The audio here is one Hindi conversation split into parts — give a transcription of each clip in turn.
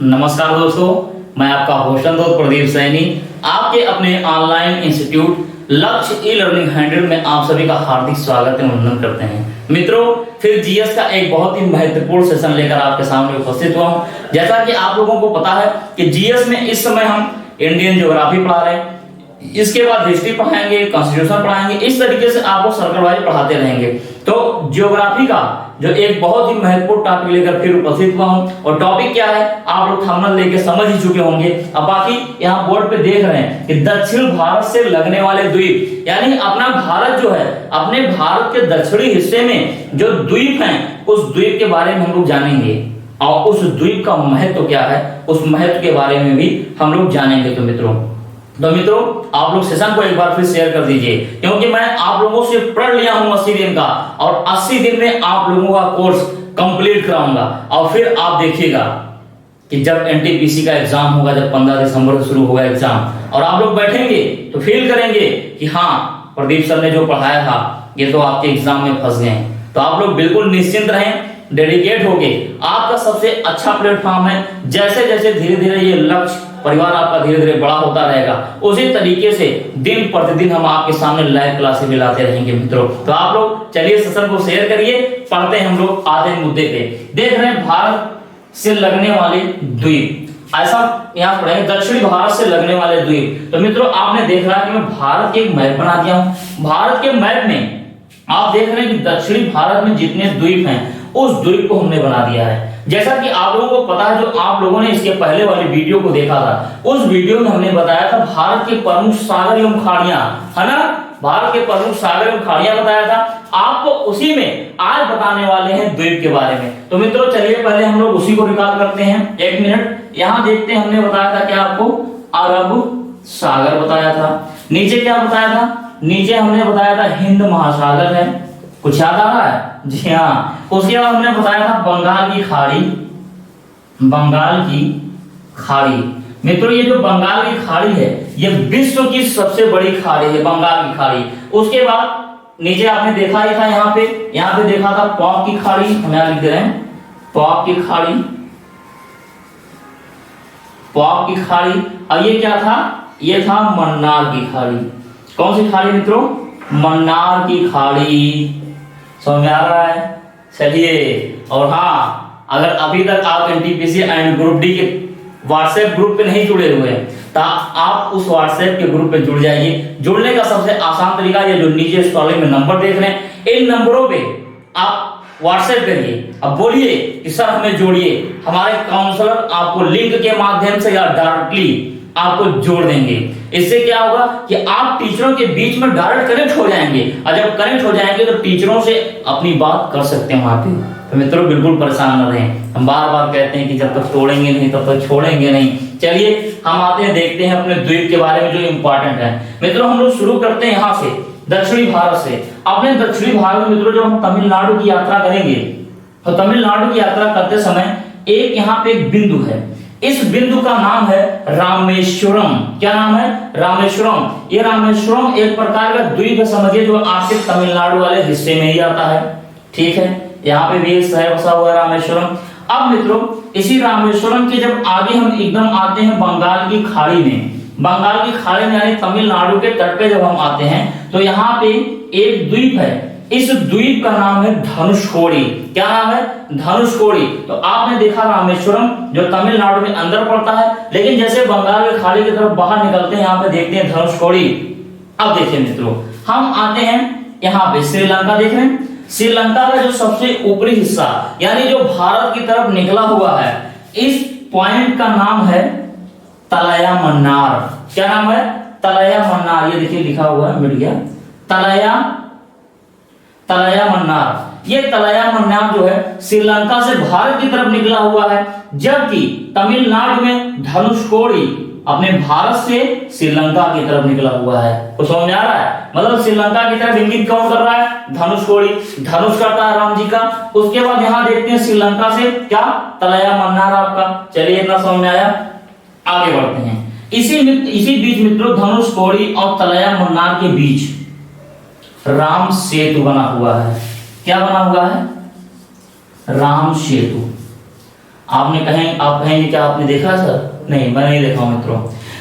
नमस्कार दोस्तों, मैं आपका होस्टल दोस्त प्रदीप सैनी आपके अपने ऑनलाइन इंस्टीट्यूट लक्ष्य ई लर्निंग 100 में आप सभी का हार्दिक स्वागत एवं वंदन करते हैं। मित्रों, फिर जीएस का एक बहुत ही महत्वपूर्ण सेशन लेकर आपके सामने उपस्थित हुआ हूं। जैसा कि आप लोगों को पता है कि जीएस में इस समय हम इंडियन ज्योग्राफी पढ़ा रहे हैं, इसके बाद हिस्ट्री पढ़ाएंगे, कॉन्स्टिट्यूशन पढ़ाएंगे, इस तरीके से आपको सर्कल वाइज पढ़ाते रहेंगे। तो ज्योग्राफी का जो एक बहुत ही महत्वपूर्ण टॉपिक लेकर फिर उपस्थित हुआ हूं, और टॉपिक क्या है आप लोग थंबनेल लेके समझ ही चुके होंगे। अब बाकी यहाँ बोर्ड पे देख रहे हैं कि दक्षिण भारत से लगने वाले द्वीप, यानी अपना भारत जो है, अपने भारत के दक्षिणी हिस्से में जो द्वीप हैं, उस द्वीप के बारे में हम लोग जानेंगे, और उस द्वीप का महत्व क्या है, उस महत्व के बारे में भी हम लोग जानेंगे। तो मित्रों आप लोग सेशन को एक बार फिर शेयर कर दीजिए, क्योंकि मैं आप लोगों से पढ़ लिया हूं 80 दिन का, और 80 दिन में आप लोगों का कोर्स कंप्लीट कराऊंगा। और फिर आप देखिएगा कि जब एनटीपीसी का एग्जाम होगा, जब 15 दिसंबर से शुरू होगा एग्जाम, और आप लोग बैठेंगे तो फील करेंगे कि हाँ, प्रदीप सर ने जो पढ़ाया था ये तो आपके एग्जाम में फंस गए। तो आप लोग बिल्कुल निश्चिंत रहें, डेडिकेट होके, आपका सबसे अच्छा प्लेटफॉर्म है। जैसे जैसे धीरे धीरे ये लक्ष्य परिवार आपका धीरे धीरे बड़ा होता रहेगा, उसी तरीके से दिन प्रतिदिन हम आपके सामने लाइव क्लासेस भी लाते रहेंगे। मित्रों, तो आप लोग चलिए सेशन को शेयर करिए, पढ़ते हैं हम लोग आते हैं मुद्दे पे। देख रहे हैं भारत से लगने वाले द्वीप, ऐसा यहाँ पढ़ेंगे दक्षिणी भारत से लगने वाले द्वीप। तो मित्रों आपने देख रहा है कि मैं भारत के एक मैप बना दिया हूं। भारत के मैप में आप देख रहे हैं कि दक्षिणी भारत में जितने द्वीप हैं, उस द्वीप को हमने बना दिया है। जैसा कि आप लोगों को पता है, जो आप लोगों ने इसके पहले वाली वीडियो को देखा था, उस वीडियो में हमने बताया था भारत के प्रमुख सागर एवं खाड़ियां, है ना, भारत के प्रमुख सागर एवं खाड़ियां बताया था। आपको उसी में आज बताने वाले हैं द्वीप के बारे में। तो मित्रों चलिए पहले हम लोग उसी को रिकॉल करते हैं। 1 मिनट यहाँ देखते हैं, हमने बताया था क्या आपको, अरब सागर बताया था। नीचे क्या बताया था, नीचे हमने बताया था हिंद महासागर है। कुछ याद आ रहा है? जी हाँ। उसके बाद हमने बताया था बंगाल की खाड़ी, बंगाल की खाड़ी। मित्रों ये जो बंगाल की खाड़ी है, ये विश्व की सबसे बड़ी खाड़ी है, बंगाल की खाड़ी। उसके बाद नीचे आपने देखा ही था, यहाँ पे देखा था पॉक की खाड़ी, हम यहाँ लिख दे रहे हैं पॉक की खाड़ी, पॉक की खाड़ी। और ये क्या था, ये था मन्नार की खाड़ी। कौन सी खाड़ी मित्रों? मन्नार की खाड़ी। समझ में आ रहा है? चलिए, और हाँ, अगर अभी तक आप एनटीपीसी एंड ग्रुप डी के व्हाट्सएप ग्रुप पे नहीं जुड़े हुए हैं, तो आप उस व्हाट्सएप के ग्रुप पे जुड़ जाइए। जुड़ने का सबसे आसान तरीका, ये जो नीचे स्क्रॉलिंग में नंबर देख रहे हैं, इन नंबरों पे आप व्हाट्सएप करिए, अब बोलिए कि सर हमें जोड़िए। हमारे काउंसलर आपको लिंक के माध्यम से या डायरेक्टली आपको जोड़ देंगे। इससे क्या होगा कि आप टीचरों के बीच में डायरेक्ट कनेक्ट हो जाएंगे, और जब कनेक्ट हो जाएंगे तो टीचरों से अपनी बात कर सकते हैं वहां पे। तो मित्रों बिल्कुल परेशान न रहें, हम बार बार कहते हैं कि जब तक तोड़ेंगे नहीं तब तक छोड़ेंगे नहीं। चलिए हम आते हैं, देखते हैं अपने द्वीप के बारे में जो इंपॉर्टेंट है। मित्रों हम लोग शुरू करते हैं यहाँ से, दक्षिणी भारत से। अपने दक्षिणी भारत में मित्रों जब हम तमिलनाडु की यात्रा करेंगे, तो तमिलनाडु की यात्रा करते समय एक यहाँ पे एक बिंदु है, इस बिंदु का नाम है रामेश्वरम। क्या नाम है? रामेश्वरम। ये रामेश्वरम एक प्रकार का द्वीप है, समझिए, जो आपके तमिलनाडु वाले हिस्से में ही आता है। ठीक है, यहाँ पे भी एक शहर बसा हुआ है रामेश्वरम। अब मित्रों इसी रामेश्वरम के जब आगे हम एकदम आते हैं बंगाल की खाड़ी में, बंगाल की खाड़ी में यानी तमिलनाडु के तट पे जब हम आते हैं, तो यहाँ पे एक द्वीप है। इस द्वीप का नाम है धनुषकोडी। क्या नाम है? धनुषकोडी। तो आपने देखा रामेश्वरम जो तमिलनाडु में अंदर पड़ता है, लेकिन जैसे बंगाल की खाड़ी की तरफ बाहर निकलते हैं, यहाँ पे देखते हैं धनुषकोडी। अब देखिए मित्रों, हम आते हैं यहाँ पे श्रीलंका, देख रहे हैं श्रीलंका का जो सबसे ऊपरी हिस्सा, यानी जो भारत की तरफ निकला हुआ है, इस पॉइंट का नाम है तलया मन्नार। क्या नाम है? तलया मन्नार। ये देखिए लिखा हुआ है, मिट गया, तलया मन्नार। ये तलया मन्नार जो है श्रीलंका से भारत की तरफ निकला हुआ है, जबकि तमिलनाडु में धनुषकोडी अपने भारत से श्रीलंका की तरफ निकला हुआ है। तो समझ में आ रहा है? मतलब श्रीलंका की तरफ इंगित कौन कर रहा है? धनुषकोडी। धनुष करता है राम जी का। उसके बाद यहाँ देखते हैं श्रीलंका से क्या, तलया मन्नार आपका। चलिए इतना समझ में आया, आगे बढ़ते हैं। इसी बीच मित्रों धनुषकोडी और तलया मन्नार के बीच राम सेतु बना हुआ है। क्या बना हुआ है? राम सेतु। आप कहेंगे क्या आपने देखा सर? नहीं, मैं नहीं देखा हूं मित्रों।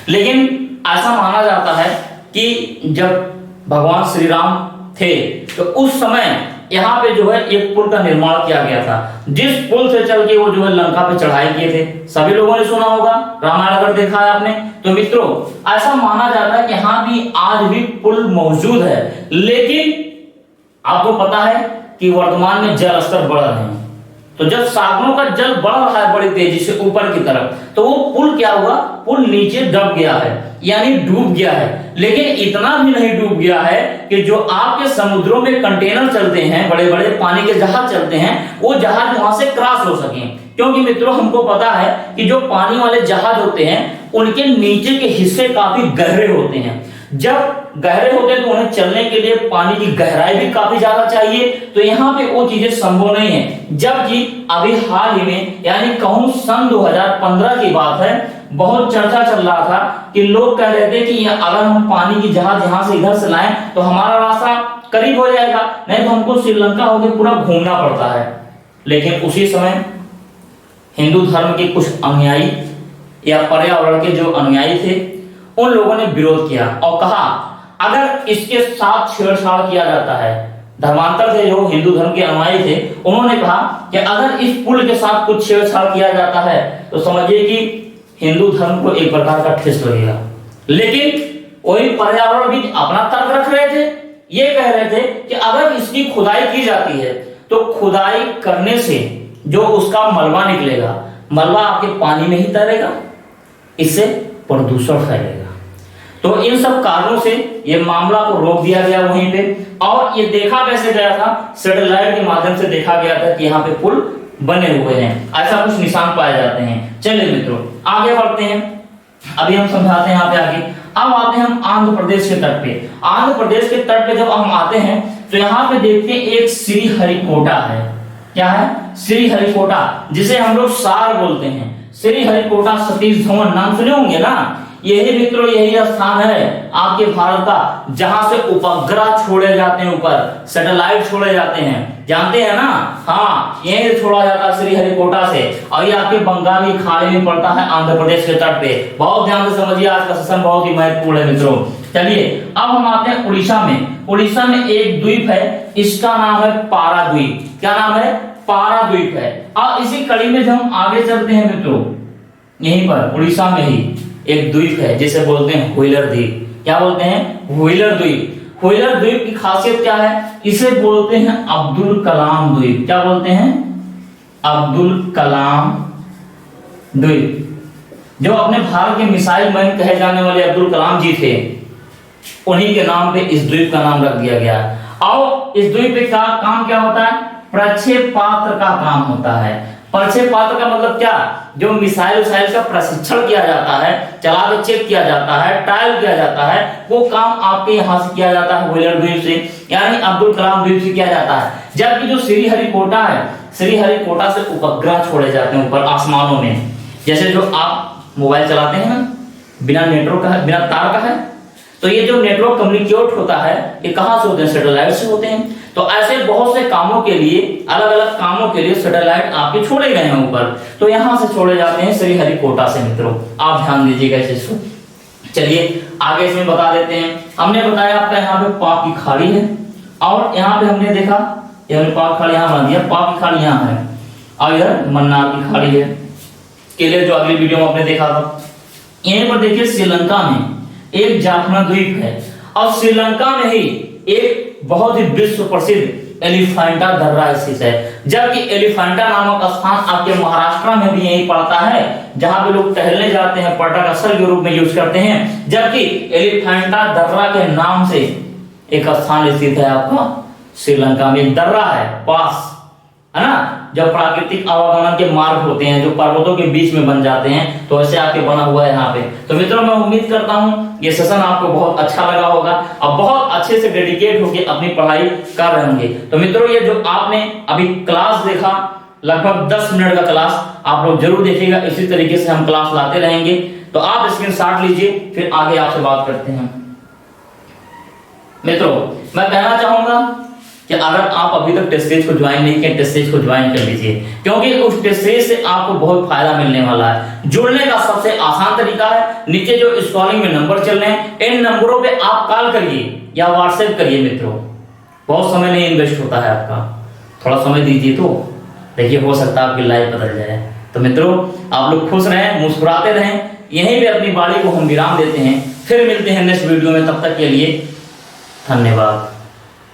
लेकिन ऐसा माना जाता है कि जब भगवान श्री राम थे तो उस समय यहाँ पे जो है एक पुल का निर्माण किया गया था, जिस पुल से चल के वो जो है लंका पे चढ़ाई किए थे। सभी लोगों ने सुना होगा, रामायण अगर देखा है आपने तो। मित्रों ऐसा माना जाता है कि यहाँ भी आज भी पुल मौजूद है, लेकिन आपको पता है कि वर्तमान में जल स्तर बढ़ रहे हैं। तो जब सागरों का जल बढ़ रहा है बड़ी तेजी से ऊपर की तरफ, तो वो पुल क्या हुआ, पुल नीचे दब गया है, यानी डूब गया है। लेकिन इतना भी नहीं डूब गया है कि जो आपके समुद्रों में कंटेनर चलते हैं, बड़े बड़े पानी के जहाज चलते हैं, वो जहाज वहां से क्रॉस हो सके। क्योंकि मित्रों हमको पता है कि जो पानी वाले जहाज होते हैं उनके नीचे के हिस्से काफी गहरे होते हैं। जब गहरे होते हैं तो उन्हें चलने के लिए पानी की गहराई भी काफी ज्यादा चाहिए, तो यहाँ पे वो चीजें संभव नहीं है। जबकि अभी हाल ही में, यानी कहूं सन 2015 की बात है, बहुत चर्चा चल रहा था कि लोग कह रहे थे कि अगर हम पानी की जहाज यहाँ से इधर से लाएं तो हमारा रास्ता करीब हो जाएगा, नहीं तो हमको श्रीलंका होकर पूरा घूमना पड़ता है। लेकिन उसी समय हिंदू धर्म के कुछ अनुयायी या पर्यावरण के जो अनुयायी थे, उन लोगों ने विरोध किया और कहा अगर इसके साथ छेड़छाड़ किया जाता है, धर्मांतर थे जो हिंदू धर्म के अनुयायी थे, उन्होंने कहा कि अगर इस पुल के साथ कुछ छेड़छाड़ किया जाता है तो समझिए कि हिंदू धर्म को एक प्रकार का ठेस लगेगा। लेकिन वही पर्यावरणविद अपना तर्क रख रहे थे, ये कह रहे थे कि अगर इसकी खुदाई की जाती है तो खुदाई करने से जो उसका मलबा निकलेगा, मलबा आपके पानी में ही तैरेगा, इससे प्रदूषण फैलेगा। तो इन सब कारणों से ये मामला को रोक दिया गया वहीं पे। और ये देखा कैसे गया था, सैटेलाइट के माध्यम से देखा गया था कि यहाँ पे पुल बने हुए हैं, ऐसा कुछ निशान पाए जाते हैं। चलिए मित्रों आगे बढ़ते हैं, अभी हम समझाते हैं यहाँ पे आगे। अब आते हैं हम आंध्र प्रदेश के तट पे। आंध्र प्रदेश के तट पे जब हम आते हैं तो यहाँ पे देखते हैं एक श्रीहरिकोटा है। क्या है? श्रीहरिकोटा, जिसे हम लोग सार बोलते हैं। श्रीहरिकोटा सतीश धवन नाम सुने होंगे ना। यही मित्रों यही स्थान है आपके भारत का जहां से उपग्रह छोड़े जाते हैं, ऊपर सैटेलाइट छोड़े जाते हैं, जानते हैं ना। हाँ, यही छोड़ा जाता है श्रीहरिकोटा से, और ये आपके बंगाली खाड़ी में पड़ता है आंध्र प्रदेश के तट पे। बहुत ध्यान से समझिए, आज का सेशन बहुत ही महत्वपूर्ण है मित्रों। चलिए अब हम आते हैं उड़ीसा में। उड़ीसा में एक द्वीप है, इसका नाम है पाराद्वीप। क्या नाम है? पाराद्वीप है। और इसी कड़ी में जब हम आगे चलते हैं मित्रों, यहीं पर उड़ीसा में ही एक द्वीप है जिसे बोलते हैं व्हीलर द्वीप। क्या बोलते हैं? व्हीलर द्वीप। व्हीलर द्वीप की खासियत क्या है? इसे बोलते हैं अब्दुल कलाम द्वीप। क्या बोलते हैं? अब्दुल कलाम द्वीप। जो अपने भारत के मिसाइल मैन कहे जाने वाले अब्दुल कलाम जी थे, उन्हीं के नाम पे इस द्वीप का नाम रख दिया गया। और इस द्वीप पे का काम क्या होता है? प्रक्षेपास्त्र का काम होता है। प्रक्षेपास्त्र का मतलब क्या? जो मिसाइल का प्रशिक्षण किया जाता है, चला के चेक किया जाता है, ट्रायल किया जाता है, वो काम आपके यहाँ से किया जाता है व्हीलर द्वीप से, यानी अब्दुल कलाम द्वीप से किया जाता है। जबकि जो श्रीहरिकोटा है, श्रीहरिकोटा से उपग्रह छोड़े जाते हैं ऊपर आसमानों में। जैसे जो आप मोबाइल चलाते हैं ना, बिना नेटवर्क का है, बिना तार का है, तो ये जो नेटवर्क कम्युनिकेट होता है ये कहां से होते हैं? सैटेलाइट से होते हैं। तो ऐसे बहुत से कामों के लिए, अलग अलग कामों के लिए सैटेलाइट आपके छोड़े गए हैं ऊपर, तो यहां से छोड़े जाते हैं श्रीहरिकोटा से मित्रों। आप ध्यान दीजिएगा इस चीज को। चलिए आगे इसमें बता देते हैं। हमने बताया आपका यहाँ पे पाक की खाड़ी है, और यहाँ पे हमने देखा पाक खाड़ी यहाँ बना दिया, पाक की खाड़ी यहाँ है, और इधर मन्नार की खाड़ी है। क्लियर? जो अगली वीडियो में आपने देखा था। यहीं पर देखिए श्रीलंका में एक जाफना द्वीप है, और श्रीलंका में ही एक बहुत ही विश्व प्रसिद्ध एलिफेंटा दर्रा स्थित है। जबकि एलिफेंटा नामक स्थान आपके महाराष्ट्र में भी यही पड़ता है, जहां पे लोग टहलने जाते हैं, पर्यटक स्थल के रूप में यूज करते हैं। जबकि एलिफेंटा दर्रा के नाम से एक स्थान स्थित है आपका श्रीलंका में। दर्रा है पास, है ना, जब प्राकृतिक आवागमन के मार्ग होते हैं जो पर्वतों के बीच में बन जाते हैं, तो ऐसे आपके बना हुआ है यहाँ पे। तो मित्रों मैं उम्मीद करता हूँ ये सेशन आपको बहुत अच्छा लगा होगा और बहुत अच्छे से डेडिकेट होकर अपनी पढ़ाई कर रहे होंगे। तो मित्रों ये जो आपने अभी क्लास देखा, लगभग 10 मिनट का क्लास, आप लोग जरूर देखिएगा। इसी तरीके से हम क्लास लाते रहेंगे। तो आप स्क्रीनशॉट लीजिए, फिर आगे आपसे बात करते हैं। मित्रों मैं कहना चाहूंगा कि अगर आप अभी तक टेस्ट सीरीज को ज्वाइन नहीं किए, टेस्ट सीरीज को ज्वाइन कर लीजिए, क्योंकि उस टेस्ट सीरीज से आपको बहुत फायदा मिलने वाला है। जुड़ने का सबसे आसान तरीका है, नीचे जो स्क्रॉलिंग में नंबर चल रहे हैं, इन नंबरों पे आप कॉल करिए या व्हाट्सएप करिए। मित्रों, बहुत समय नहीं इन्वेस्ट होता है आपका, थोड़ा समय दीजिए तो देखिए, हो सकता है आपकी लाइफ बदल जाए। तो मित्रों, आप लोग खुश रहें, मुस्कुराते रहें। यहीं पे अपनी वाणी को हम विराम देते हैं, फिर मिलते हैं नेक्स्ट वीडियो में। तब तक के लिए धन्यवाद।